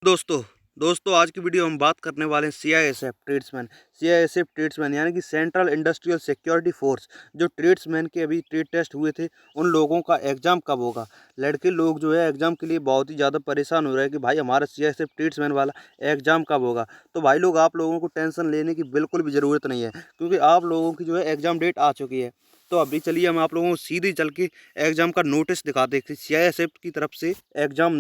दोस्तों दोस्तों आज की वीडियो हम बात करने वाले हैं सीआईएसएफ ट्रेड्समैन यानी कि सेंट्रल इंडस्ट्रियल सिक्योरिटी फोर्स। जो ट्रेड्समैन के अभी ट्रेड टेस्ट हुए थे, उन लोगों का एग्जाम कब होगा। लड़के लोग जो है एग्जाम के लिए बहुत ही ज़्यादा परेशान हो रहे हैं कि भाई हमारा सीआईएसएफ ट्रेड्समैन वाला एग्जाम कब होगा। तो भाई लोग, आप लोगों को टेंशन लेने की बिल्कुल भी ज़रूरत नहीं है, क्योंकि आप लोगों की जो है एग्जाम डेट आ चुकी है। तो अभी चलिए हम आप लोगों को सीधे चल के एग्जाम का नोटिस दिखाते हैं। सीआईएसएफ की तरफ से एग्ज़ाम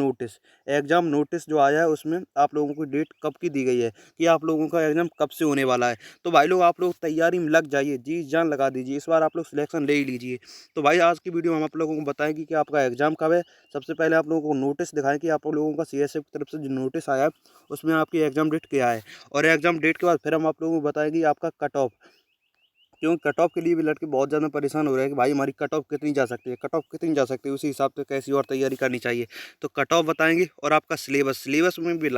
नोटिस जो आया है, उसमें आप लोगों की डेट कब की दी गई है कि आप लोगों का एग्ज़ाम कब से होने वाला है। तो भाई लोग, आप लोग तैयारी में लग जाइए, जी जान लगा दीजिए, इस बार आप लोग सिलेक्शन ले ही लीजिए। तो भाई आज की वीडियो हम आप लोगों को बताएंगे कि आपका एग्ज़ाम कब है। सबसे पहले आप लोगों को नोटिस दिखाएं कि आप लोगों का सीएसएफ की तरफ से जो नोटिस आया है, उसमें आपकी एग्ज़ाम डेट क्या है। और एग्ज़ाम डेट के बाद फिर हम आप लोगों को बताएंगे आपका कट ऑफ, क्योंकि कट ऑफ के लिए भी लड़के बहुत ज़्यादा परेशान हो रहे हैं कि भाई हमारी कट ऑफ कितनी जा सकती है, कट ऑफ कितनी जा सकती है, उसी हिसाब से कैसी और तैयारी करनी चाहिए। तो कट ऑफ बताएंगे और आपका सिलेबस में भी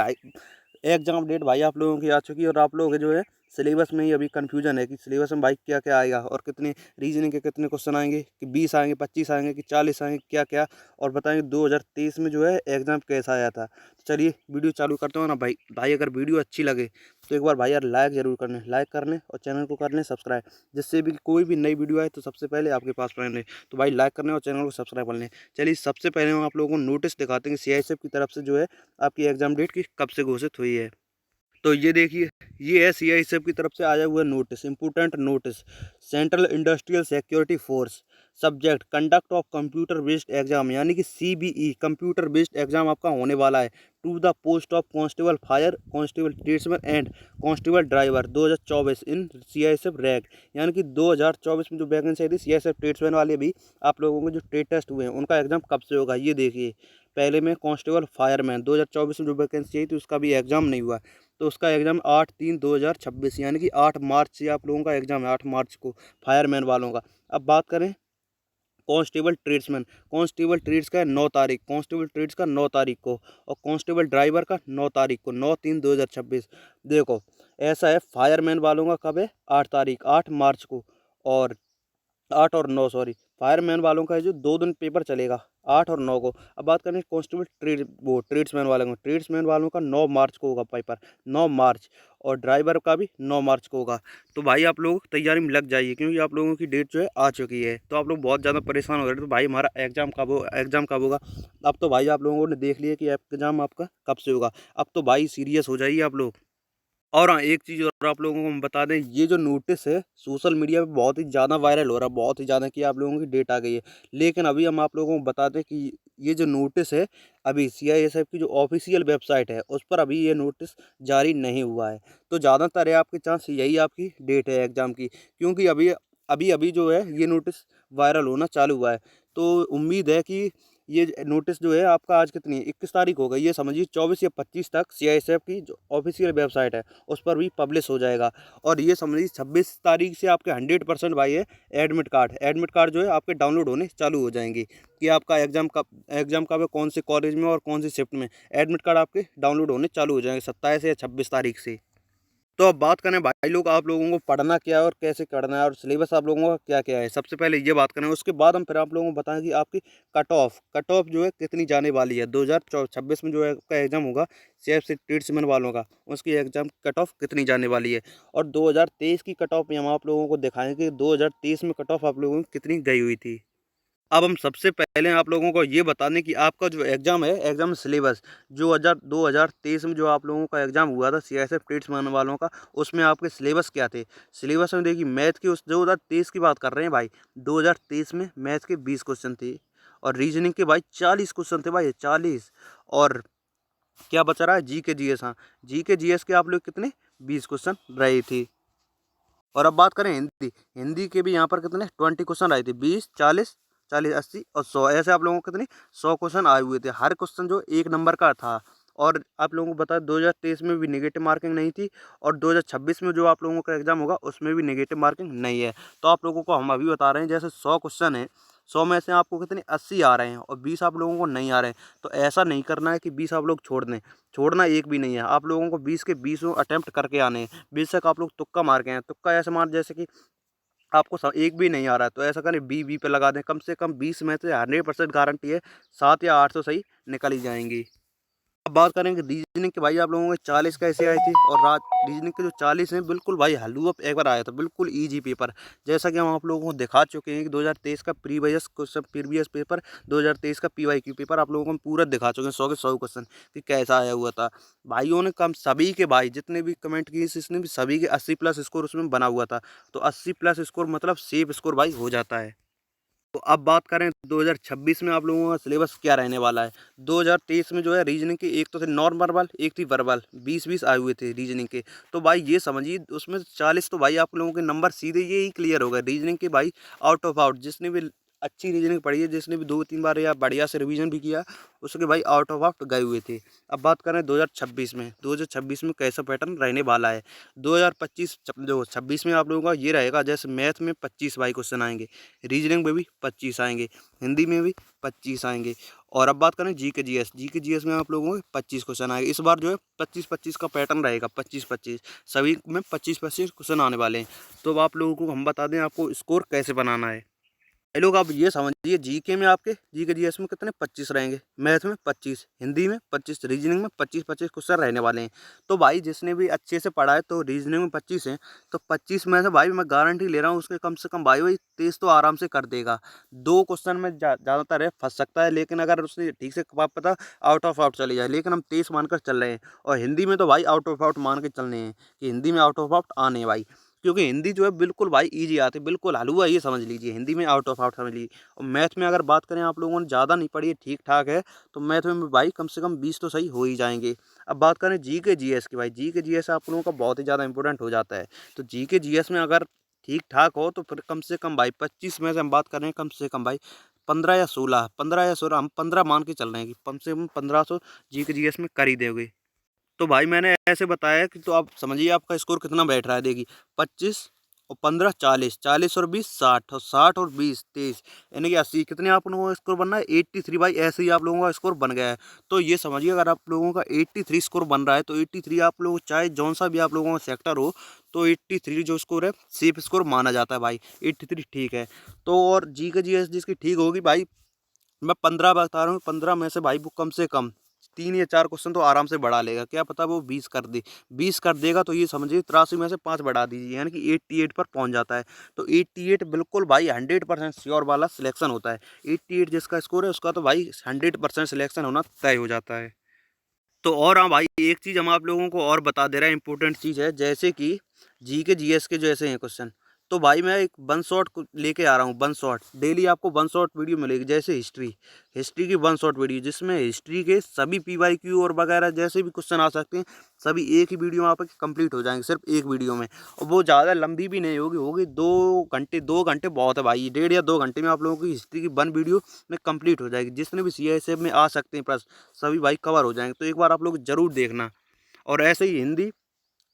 एग्जाम डेट भाई आप लोगों की आ चुकी है। और आप लोग जो है सिलेबस में ही अभी कन्फ्यूजन है कि सिलेबस में भाई क्या क्या आएगा और कितने रीजनिंग के कितने क्वेश्चन आएंगे, कि 20 आएंगे, 25 आएंगे, कि 40 आएंगे, क्या क्या। और बताएंगे 2023 में जो है एग्ज़ाम कैसा आया था। तो चलिए वीडियो चालू करते हो ना भाई। अगर वीडियो अच्छी लगे तो एक बार भाई यार लाइक ज़रूर करने, लाइक करने और चैनल को करने सब्सक्राइब, जिससे भी कोई भी नई वीडियो आए तो सबसे पहले आपके पास पहुंचे। तो भाई लाइक करने और चैनल को सब्सक्राइब कर लें। चलिए सबसे पहले हम आप लोगों को नोटिस दिखाते हैं कि सीआईएसएफ की तरफ से जो है आपकी एग्ज़ाम डेट की कब से घोषित हुई है। तो ये देखिए, ये है सीआईएसएफ की तरफ से आया हुआ notice, important notice. Central industrial security force, subject conduct of computer based exam, यानी कि सीबीई कंप्यूटर बेस्ड एग्जाम आपका होने वाला है to the post of constable fire, constable tradesman and constable driver 2024 in CISF रैग। यानी कि 2024 में जो वैकेंसी आई थी सीआईएसएफ ट्रेड्समैन वाले भी आप लोगों के जो ट्रेड टेस्ट हुए हैं, उनका एग्जाम कब से होगा ये देखिए। पहले में कांस्टेबल फायरमैन 2024 में जो वैकेंसी आई थी, उसका भी एग्जाम नहीं हुआ। तो उसका एग्ज़ाम 8/3/2026 यानी कि 8 मार्च से आप लोगों का एग्ज़ाम है, 8 मार्च को फायरमैन वालों का। अब बात करें कांस्टेबल ट्रेड्समैन, कांस्टेबल ट्रेड्स का है 9 तारीख, कांस्टेबल ट्रेड्स का 9 तारीख को, और कांस्टेबल ड्राइवर का 9 तारीख को, 9/3/2026। देखो ऐसा है, फायरमैन वालों का कब है, 8 तारीख, 8 मार्च को। और 8 और 9 सॉरी, फायरमैन वालों का है जो 2 दिन पेपर चलेगा, 8 और 9 को। अब बात करें कांस्टेबल ट्रेड्समैन वालों को, ट्रेड्समैन वालों का 9 मार्च को होगा पेपर, 9 मार्च। और ड्राइवर का भी 9 मार्च को होगा। तो भाई आप लोग तैयारी में लग जाइए, क्योंकि आप लोगों की डेट जो है आ चुकी है। तो आप लोग बहुत ज़्यादा परेशान हो रहे थे तो भाई हमारा एग्ज़ाम कब होगा। अब तो भाई आप लोगों ने देख लिया कि एग्ज़ाम आपका कब से होगा। अब तो भाई सीरियस हो जाइए आप लोग। और हाँ, एक चीज़ और आप लोगों को हम बता दें, ये जो नोटिस है सोशल मीडिया पे बहुत ही ज़्यादा वायरल हो रहा है, बहुत ही ज़्यादा, कि आप लोगों की डेट आ गई है। लेकिन अभी हम आप लोगों को बता दें कि ये जो नोटिस है, अभी सीआईएसएफ की जो ऑफिशियल वेबसाइट है उस पर अभी ये नोटिस जारी नहीं हुआ है। तो ज़्यादातर है आपके चांस यही आपकी डेट है एग्ज़ाम की, क्योंकि अभी अभी अभी जो है ये नोटिस वायरल होना चालू हुआ है। तो उम्मीद है कि ये नोटिस जो है आपका, आज कितनी 21 तारीख हो गई, ये समझिए 24 या 25 तक सीआईएसएफ की जो ऑफिशियल वेबसाइट है उस पर भी पब्लिश हो जाएगा। और ये समझिए 26 तारीख से आपके 100% भाई है एडमिट कार्ड जो है आपके डाउनलोड होने चालू हो जाएंगे, कि आपका एग्ज़ाम कब है, कौन से कॉलेज में और कौन सी शिफ्ट में। एडमिट कार्ड आपके डाउनलोड होने चालू हो जाएंगे 27 या 26 तारीख से। तो अब बात करें भाई लोग, आप लोगों को पढ़ना क्या है और कैसे करना है, और सिलेबस आप लोगों का क्या क्या है। सबसे पहले ये बात करें, उसके बाद हम फिर आप लोगों को बताएं कि आपकी कट ऑफ जो है कितनी जाने वाली है। 2026 में जो है आपका एग्जाम होगा सेफ से ट्रेड्समैन वालों का, उसकी एग्जाम कट ऑफ कितनी जाने वाली है। और 2023 की कट ऑफ भी हम आप लोगों को दिखाएंगे कि 2023 में कट ऑफ आप लोगों की कितनी गई हुई थी। अब हम सबसे पहले आप लोगों को ये बता दें कि आपका जो एग्ज़ाम है, एग्ज़ाम सिलेबस जो 2023 में जो आप लोगों का एग्ज़ाम हुआ था सीआईएसएफ ट्रेड्समैन वालों का, उसमें आपके सिलेबस क्या थे। सिलेबस में देखिए, मैथ की उस 2023 की बात कर रहे हैं भाई, 2023 में मैथ के 20 क्वेश्चन थे, और रीजनिंग के भाई 40 क्वेश्चन थे भाई, 40। और क्या बचा रहा है, जी के जी एस। हाँ, जी के जी एस के आप लोग कितने, 20 क्वेश्चन रही थी। और अब बात करें हिंदी, हिंदी के भी यहाँ पर कितने 20 क्वेश्चन आए थे, 20, 40, 40, 80 और 100, ऐसे आप लोगों को कितने 100 क्वेश्चन आए हुए थे। हर क्वेश्चन जो 1 नंबर का था। और आप लोगों को बता, 2023 में भी नेगेटिव मार्किंग नहीं थी, और 2026 में जो आप लोगों का एग्जाम होगा उसमें भी नेगेटिव मार्किंग नहीं है। तो आप लोगों को हम अभी बता रहे हैं, जैसे 100 क्वेश्चन है, 100 में से आपको कितने 80 आ रहे हैं और 20 आप लोगों को नहीं आ रहे हैं। तो ऐसा नहीं करना है कि 20 आप लोग छोड़ दें, छोड़ना एक भी नहीं है। आप लोगों को 20 के 20 अटेम्प्ट करके आने हैं। बेशक आप लोग तुक्का मार के हैं, तुक्का ऐसे मार जैसे कि आपको एक भी नहीं आ रहा है, तो ऐसा करें बी पे लगा दें। कम से कम 20 में से 100% गारंटी है 7 या 8 तो सही निकल ही जाएंगी। अब बात करेंगे रीजनिंग के, भाई आप लोगों के 40 कैसे आए थे, और रात रीजनिंग के जो 40 हैं बिल्कुल भाई हलवा एक बार आया था, बिल्कुल इजी पेपर। जैसा कि हम आप लोगों को दिखा चुके हैं कि 2023 का प्रीवियस पेपर, 2023 का पीवाईक्यू पेपर आप लोगों को हम पूरा दिखा चुके हैं 100 के 100 क्वेश्चन कि कैसा आया हुआ था। भाइयों ने कम सभी के, भाई जितने भी कमेंट किए इसने भी सभी के 80+ स्कोर उसमें बना हुआ था। तो 80+ स्कोर मतलब सेफ स्कोर भाई हो जाता है। तो अब बात करें 2026 में आप लोगों का सिलेबस क्या रहने वाला है। 2023 में जो है रीजनिंग के एक तो थे नॉन वर्बल, एक थी वर्बल, 20-20 आए हुए थे रीजनिंग के। तो भाई ये समझिए उसमें 40 तो भाई आप लोगों के नंबर सीधे ये ही क्लियर हो गए रीजनिंग के भाई। आउट ऑफ आउट जिसने भी अच्छी रीजनिंग पढ़ी है, जिसने भी 2-3 बार या बढ़िया से रिवीजन भी किया, उसके भाई आउट ऑफ आउट गए हुए थे। अब बात करें 2026 में, 2026 में कैसा पैटर्न रहने वाला है। 2025 जो 26 में आप लोगों का ये रहेगा, जैसे मैथ में 25 भाई क्वेश्चन आएंगे, रीजनिंग में भी 25 आएंगे, हिंदी में भी 25 आएंगे। और अब बात करें जी के जी एस में आप लोगों को 25 क्वेश्चन आएंगे। इस बार जो है 25-25 का पैटर्न रहेगा, 25-25 सभी में 25-25 क्वेश्चन आने वाले हैं। तो अब आप लोगों को हम बता दें आपको स्कोर कैसे बनाना है। ये लोग आप ये समझिए जीके में आपके जी के जी एस में कितने 25 रहेंगे, मैथ में 25, हिंदी में 25, रीजनिंग में 25-25 क्वेश्चन रहने वाले हैं। तो भाई जिसने भी अच्छे से पढ़ा है तो रीजनिंग में 25 हैं, तो 25 में से भाई मैं गारंटी ले रहा हूँ उसके कम से कम भाई 23 तो आराम से कर देगा। 2 क्वेश्चन में ज़्यादातर है फंस सकता है, लेकिन अगर उसने ठीक से पता आउट ऑफ आउट चली जाए, लेकिन हम 23 मानकर चल रहे हैं। और हिंदी में तो भाई आउट ऑफ आउट मान के चलने हैं कि हिंदी में आउट ऑफ आउट आने हैं भाई, क्योंकि हिंदी जो है बिल्कुल भाई ईजी आती है, बिल्कुल हलवा ये समझ लीजिए, हिंदी में आउट ऑफ आउट समझ लीजिए। और मैथ में अगर बात करें आप लोगों ने ज़्यादा नहीं पढ़ी है, ठीक ठाक है, तो मैथ में भी भाई कम से कम 20 तो सही हो ही जाएंगे। अब बात करें जी के जी एस की, भाई जी के जी एस आप लोगों का बहुत ही ज़्यादा इंपॉर्टेंट हो जाता है। तो जी के जी एस में अगर ठीक ठाक हो तो फिर कम से कम भाई 25 में से हम बात करें, कम से कम भाई 15 या 16 हम 15 मान के चल रहे हैं कि कम से कम 1500 जी के जी एस में कर ही दोगे। तो भाई मैंने ऐसे बताया कि तो आप समझिए आपका स्कोर कितना बैठ रहा है। देखिए 25 और 15 40, 40 और 20 60, और 60 और 20 23, यानी कि 80, कितने आप लोगों का स्कोर बनना है 83 भाई। ऐसे ही आप लोगों का स्कोर बन गया है। तो ये समझिए अगर आप लोगों का 83 स्कोर बन रहा है, तो 83 आप लोग चाहे जौन सा भी आप लोगों का सेक्टर हो, तो 83 जो स्कोर है सेफ स्कोर माना जाता है भाई, 83 ठीक है। तो और जी के जी एस जिसकी ठीक होगी भाई, मैं 15 बता रहा हूँ, 15 में से भाई वो कम से कम 3 या 4 क्वेश्चन तो आराम से बढ़ा लेगा। क्या पता वो 20 कर दे, 20 कर देगा तो ये समझिए 83 में से 5 बढ़ा दीजिए, यानी कि 88 पर पहुंच जाता है। तो 88 बिल्कुल भाई 100% श्योर वाला सिलेक्शन होता है। 88 जिसका स्कोर है उसका तो भाई 100% सिलेक्शन होना तय हो जाता है। तो और हाँ भाई एक चीज़ हम आप लोगों को और बता दे रहे हैं, इंपॉर्टेंट चीज़ है, जैसे कि जी के जैसे हैं क्वेश्चन, तो भाई मैं एक वन शॉट लेके आ रहा हूँ। वन शॉट डेली आपको वन शॉट वीडियो मिलेगी, जैसे हिस्ट्री, हिस्ट्री की वन शॉट वीडियो, जिसमें हिस्ट्री के सभी पीवाईक्यू और वगैरह जैसे भी क्वेश्चन आ सकते हैं, सभी एक ही वीडियो में आपके कंप्लीट हो जाएंगे, सिर्फ एक वीडियो में। और वो ज़्यादा लंबी भी नहीं होगी, होगी 2 घंटे, 2 घंटे बहुत है भाई, 1.5 या 2 घंटे में आप लोगों की हिस्ट्री की वन वीडियो में कंप्लीट हो जाएगी। जितने भी CISF में आ सकते हैं प्रश्न सभी भाई कवर हो जाएंगे। तो एक बार आप लोग जरूर देखना। और ऐसे ही हिंदी,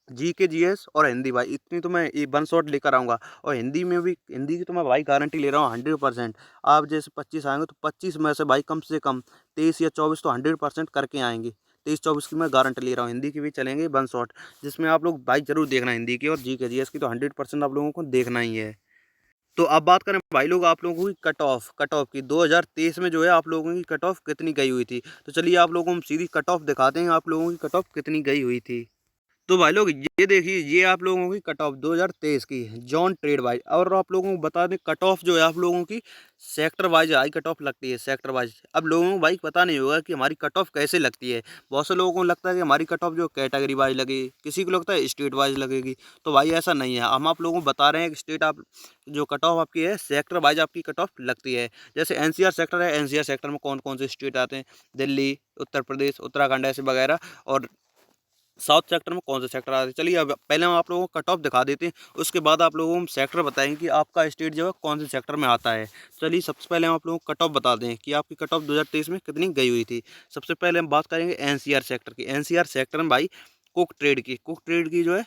जी के जी एस और हिंदी भाई, इतनी तो मैं ये वन शॉट लेकर आऊँगा। और हिंदी में भी, हिंदी की तो मैं भाई गारंटी ले रहा हूँ 100%। आप जैसे 25 आएंगे तो 25 में से भाई कम से कम 23 या 24 तो 100% करके आएंगे। 23-24 की मैं गारंटी ले रहा हूँ। हिंदी की भी चलेंगे वन शॉट, जिसमें आप लोग भाई जरूर देखना हिंदी की, और जी के जी एस की तो 100% आप लोगों को देखना ही है। तो अब बात करें भाई लोग आप लोगों की कट ऑफ की, 2023 में जो है आप लोगों की कट ऑफ कितनी गई हुई थी। तो चलिए आप लोगों को हम सीधी कट ऑफ दिखाते हैं, आप लोगों की कट ऑफ कितनी गई हुई थी। तो भाई लोग ये देखिए, ये आप लोगों की कट ऑफ 2023 की जॉन ट्रेड वाइज। और आप लोगों को बता दें कट ऑफ जो है आप लोगों की sector wise high cut off लगती है, सेक्टर वाइज। अब लोगों को भाई पता नहीं होगा कि हमारी कट ऑफ कैसे लगती है। बहुत से लोगों को लगता है कि हमारी कट ऑफ जो कैटेगरी वाइज लगेगी, किसी को लगता है स्टेट वाइज लगेगी। तो भाई ऐसा नहीं है, हम आप लोगों को बता रहे हैं कि स्टेट आप जो कट ऑफ आपकी है सेक्टर वाइज आपकी कट ऑफ लगती है। जैसे NCR सेक्टर है, NCR सेक्टर में कौन कौन से स्टेट आते हैं, दिल्ली, उत्तर प्रदेश, उत्तराखंड ऐसे वगैरह। और साउथ सेक्टर में कौन से सेक्टर आते हैं। चलिए अब पहले हम आप लोगों को कट ऑफ दिखा देते हैं, उसके बाद आप लोगों को हम सेक्टर बताएंगे कि आपका स्टेट जो है कौन से सेक्टर में आता है। चलिए सबसे पहले हम आप लोगों को कट ऑफ बता दें कि आपकी कट ऑफ 2023 में कितनी गई हुई थी। सबसे पहले हम बात करेंगे NCR सेक्टर की। NCR सेक्टर में भाई कुक ट्रेड की जो है,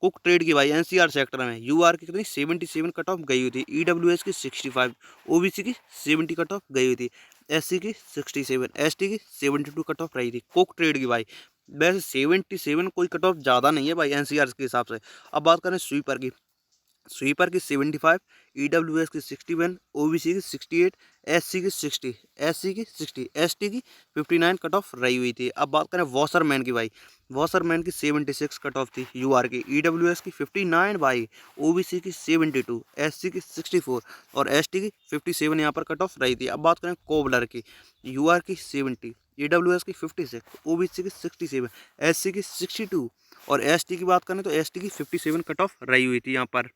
कुक ट्रेड की भाई NCR सेक्टर में UR की कितनी 77 कट ऑफ गई हुई थी, EWS की 65, OBC की 70 कट ऑफ गई हुई थी, SC की 67, ST की 72 कट ऑफ रही थी कुक ट्रेड की भाई। वैसे 77 कोई कट ऑफ ज़्यादा नहीं है भाई NCR के हिसाब से। अब बात करें स्वीपर की, स्वीपर की 75, ईडब्ल्यूएस की 61, ओबीसी की 68, एससी की 60, एससी की 60, एसटी की 59 कट ऑफ रही हुई थी। अब बात करें वॉशरमैन की भाई, वॉशरमैन की 76 कट ऑफ थी यूआर की, ईडब्ल्यूएस की 59 भाई, ओबीसी की 72, एससी की 64 और एसटी की 57 यहाँ पर कट ऑफ रही थी। अब बात करें कोबलर की, यूआर की 70, ईडब्ल्यूएस की 56, ओबीसी की 67, एससी की 62 और एसटी की बात करें तो एसटी की 57 कट ऑफ रही हुई थी यहाँ पर।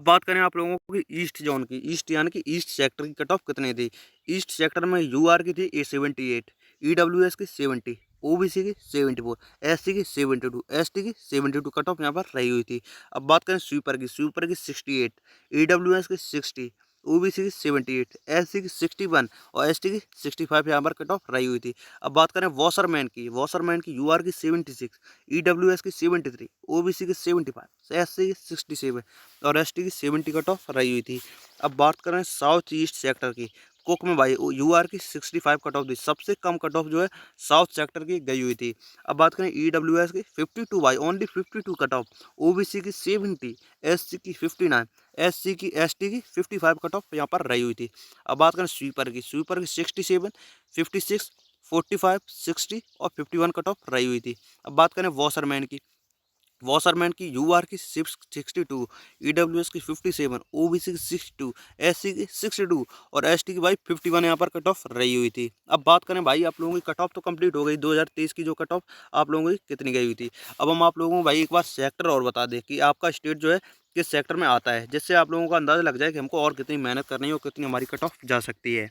बात करें आप लोगों की ईस्ट जोन की, ईस्ट यानी कि ईस्ट सेक्टर की कट ऑफ कितनी थी। ईस्ट सेक्टर में यूआर की थी A78, ईडब्ल्यूएस की 70, ओबीसी की 74, एससी की 72, एसटी की 72 कट ऑफ यहाँ पर रही हुई थी। अब बात करें स्वीपर की, स्वीपर की 68, ईडब्ल्यूएस की 60, ओबीसी की 78, एससी की 61 और एसटी की 65 यहाँ पर कट ऑफ रही हुई थी। अब बात करें वॉशरमैन की, वॉशरमैन की यूआर की 76, ईडब्ल्यूएस की 73, ओबीसी की 75, एससी की 67 और एसटी की 70 कट ऑफ रही हुई थी। अब बात करें साउथ ईस्ट सेक्टर की, कुक में भाई यूआर की 65 कट ऑफ थी, सबसे कम कट ऑफ जो है साउथ सेक्टर की गई हुई थी। अब बात करें ईडब्ल्यूएस की 52 भाई, ओनली 52 कट ऑफ, ओबीसी की 70, एससी की 59, एससी की एसटी की 55 कट ऑफ यहाँ पर रही हुई थी। अब बात करें स्वीपर की, स्वीपर की 67, 56, 45, 60 और 51 कट ऑफ रही हुई थी। अब बात करें वॉशरमैन की, वॉशरमैन की यूआर की 62, ईडब्ल्यूएस की 57, ओबीसी की 62, एससी की 62 और एसटी की भाई 51 यहाँ पर कट ऑफ रही हुई थी। अब बात करें भाई आप लोगों की कट ऑफ तो कंप्लीट हो गई 2023 की, जो कट ऑफ आप लोगों की कितनी गई हुई थी। अब हम आप लोगों को भाई एक बार सेक्टर और बता दें कि आपका स्टेट जो है किस सेक्टर में आता है, जिससे आप लोगों को अंदाज़ा लग जाए कि हमको और कितनी मेहनत करनी है और कितनी हमारी कट ऑफ जा सकती है।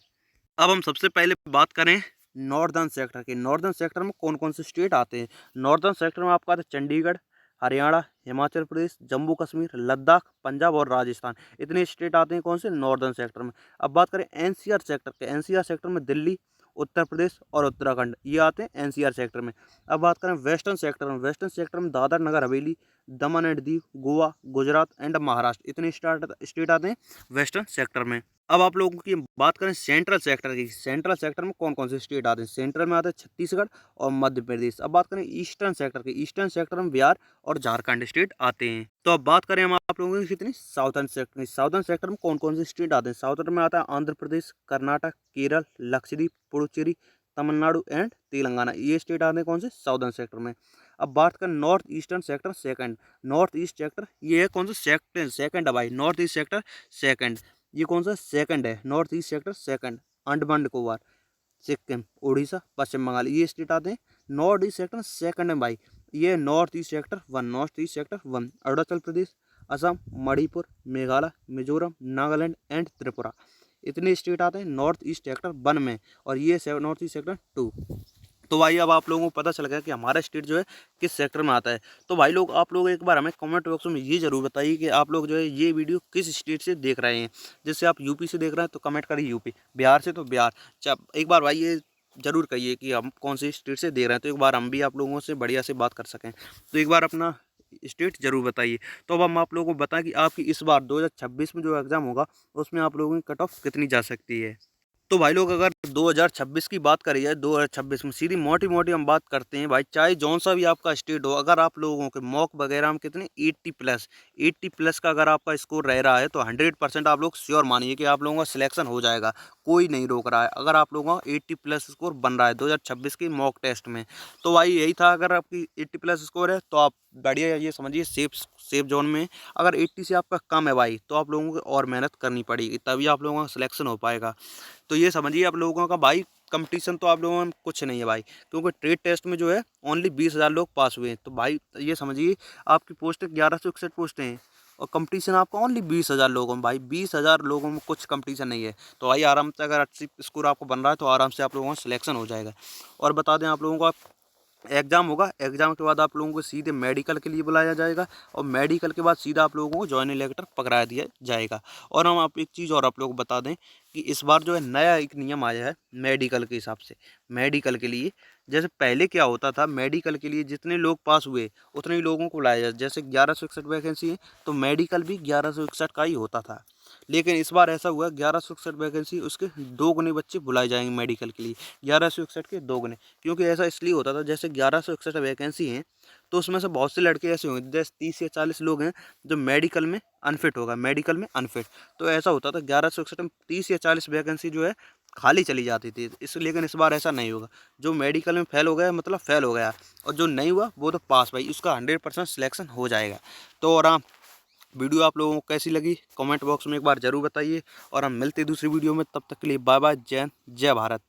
अब हम सबसे पहले बात करें नॉर्दर्न सेक्टर की, नॉर्दर्न सेक्टर में कौन कौन से स्टेट आते हैं। नॉर्दर्न सेक्टर में आपका आता है चंडीगढ़, हरियाणा, हिमाचल प्रदेश, जम्मू कश्मीर, लद्दाख, पंजाब और राजस्थान। इतने स्टेट आते हैं कौन से नॉर्दर्न सेक्टर में। अब बात करें एनसीआर सेक्टर के, एनसीआर सेक्टर में दिल्ली, उत्तर प्रदेश और उत्तराखंड ये आते हैं एनसीआर सेक्टर में। अब बात करें वेस्टर्न सेक्टर में, वेस्टर्न सेक्टर में दादर नगर हवेली, दमन एंड दीव, गोवा, गुजरात एंड महाराष्ट्र, इतने स्टेट आते हैं वेस्टर्न सेक्टर में। अब आप लोगों की बात करें सेंट्रल सेक्टर की, सेंट्रल सेक्टर में कौन कौन से स्टेट आते हैं। सेंट्रल में आते हैं छत्तीसगढ़ और मध्य प्रदेश। अब बात करें ईस्टर्न सेक्टर की, ईस्टर्न सेक्टर में बिहार और झारखंड स्टेट आते हैं। तो अब बात करें हम आप लोगों की कितनी साउथर्न सेक्टर की, साउथर्न सेक्टर में कौन कौन से स्टेट आते हैं। साउथर्न में आता है आंध्र प्रदेश, कर्नाटक, केरल, लक्षद्वीप, पुडुचेरी, तमिलनाडु एंड तेलंगाना, ये स्टेट आते हैं कौन से साउथर्न सेक्टर में। अब बात करें north eastern sector second, north east sector ये है कौन सा सेक्टर सेकंड है भाई, नॉर्थ ईस्ट सेक्टर सेकंड, ये कौन सा सेकंड है, north east sector second. Andaman Nicobar, Sikkim, Orissa, Paschim Bengal ये स्टेट आते हैं नॉर्थ ईस्ट सेक्टर सेकंड में भाई। ये north east sector one, north east sector one. Arunachal Pradesh, Assam, Manipur, Meghalaya, Mizoram, Nagaland and Tripura, इतने स्टेट आते हैं नॉर्थ ईस्ट सेक्टर वन में और ये नॉर्थ ईस्ट सेक्टर टू। तो भाई अब आप लोगों को पता चल गया कि हमारा स्टेट जो है किस सेक्टर में आता है। तो भाई लोग आप लोग एक बार हमें कमेंट बॉक्स में ये जरूर बताइए कि आप लोग जो है ये वीडियो किस स्टेट से देख रहे हैं। जैसे आप यूपी से देख रहे हैं तो कमेंट करिए यूपी, बिहार से तो बिहार। एक बार भाई ये जरूर कहिए कि हम कौन से स्टेट से देख रहे हैं, तो एक बार हम भी आप लोगों से बढ़िया से बात कर सकें। तो एक बार अपना स्टेट जरूर बताइए। तो अब हम आप लोगों को बताएं कि आपकी इस बार 2026 में जो एग्ज़ाम होगा उसमें आप लोगों की कट ऑफ कितनी जा सकती है। तो भाई लोग अगर 2026 की बात करी जाए, 2026 में सीधी मोटी मोटी हम बात करते हैं भाई, चाहे जौन सा भी आपका स्टेट हो, अगर आप लोगों के मॉक वगैरह में कितने 80 प्लस का अगर आपका स्कोर रह रहा है तो 100% आप लोग श्योर मानिए कि आप लोगों का सिलेक्शन हो जाएगा। कोई नहीं रोक रहा है अगर आप लोगों का 80 प्लस स्कोर बन रहा है 2026 की मॉक टेस्ट में। तो भाई यही था, अगर आपकी 80 प्लस स्कोर है तो आप बढ़िया ये समझिए सेफ जोन में। अगर 80 से आपका कम है भाई तो आप लोगों को और मेहनत करनी पड़ेगी, तभी आप लोगों का सिलेक्शन हो पाएगा। तो ये समझिए आप लोगों का भाई कंपटीशन तो आप लोगों में कुछ नहीं है भाई, क्योंकि ट्रेड टेस्ट में जो है ओनली 20,000 लोग पास हुए हैं। तो भाई ये समझिए आपकी पोस्ट 1161 पोस्टें हैं और कंपटीशन आपका ओनली 20,000 लोगों में। भाई 20,000 लोगों में कुछ कंपटीशन नहीं है। तो भाई आराम से अगर अच्छी स्कोर आपको बन रहा है तो आराम से आप लोगों का सिलेक्शन हो जाएगा। और बता दें आप लोगों को, एग्ज़ाम होगा, एग्ज़ाम के बाद आप लोगों को सीधे मेडिकल के लिए बुलाया जाएगा और मेडिकल के बाद सीधा आप लोगों को जॉइनिंग लेटर पकड़ा दिया जाएगा। और हम आप एक चीज़ और आप लोगों को बता दें कि इस बार जो है नया एक नियम आया है मेडिकल के हिसाब से। मेडिकल के लिए जैसे पहले क्या होता था, मेडिकल के लिए जितने लोग पास हुए उतने ही लोगों को बुलाया जाए। जैसे 1161 वैकेंसी है तो मेडिकल भी 1161 का ही होता था। लेकिन इस बार ऐसा हुआ 1161 वैकेंसी, उसके 2 गुने बच्चे बुलाए जाएंगे मेडिकल के लिए, 1161 के 2 गुने। क्योंकि ऐसा इसलिए होता था, जैसे 1161 वैकेंसी हैं तो उसमें से बहुत से लड़के ऐसे होंगे, जैसे 30 या 40 लोग हैं जो मेडिकल में अनफिट होगा, मेडिकल में अनफिट। तो ऐसा होता था 1161 में 30 या 40 वैकेंसी जो है खाली चली जाती थी। लेकिन इस बार ऐसा नहीं होगा, जो मेडिकल में फेल हो गया मतलब फेल हो गया, और जो नहीं हुआ वो तो पास भाई, उसका 100% सिलेक्शन हो जाएगा। तो और वीडियो आप लोगों को कैसी लगी कमेंट बॉक्स में एक बार ज़रूर बताइए, और हम मिलते हैं दूसरी वीडियो में। तब तक के लिए बाय बाय, जय हिंद, जय भारत।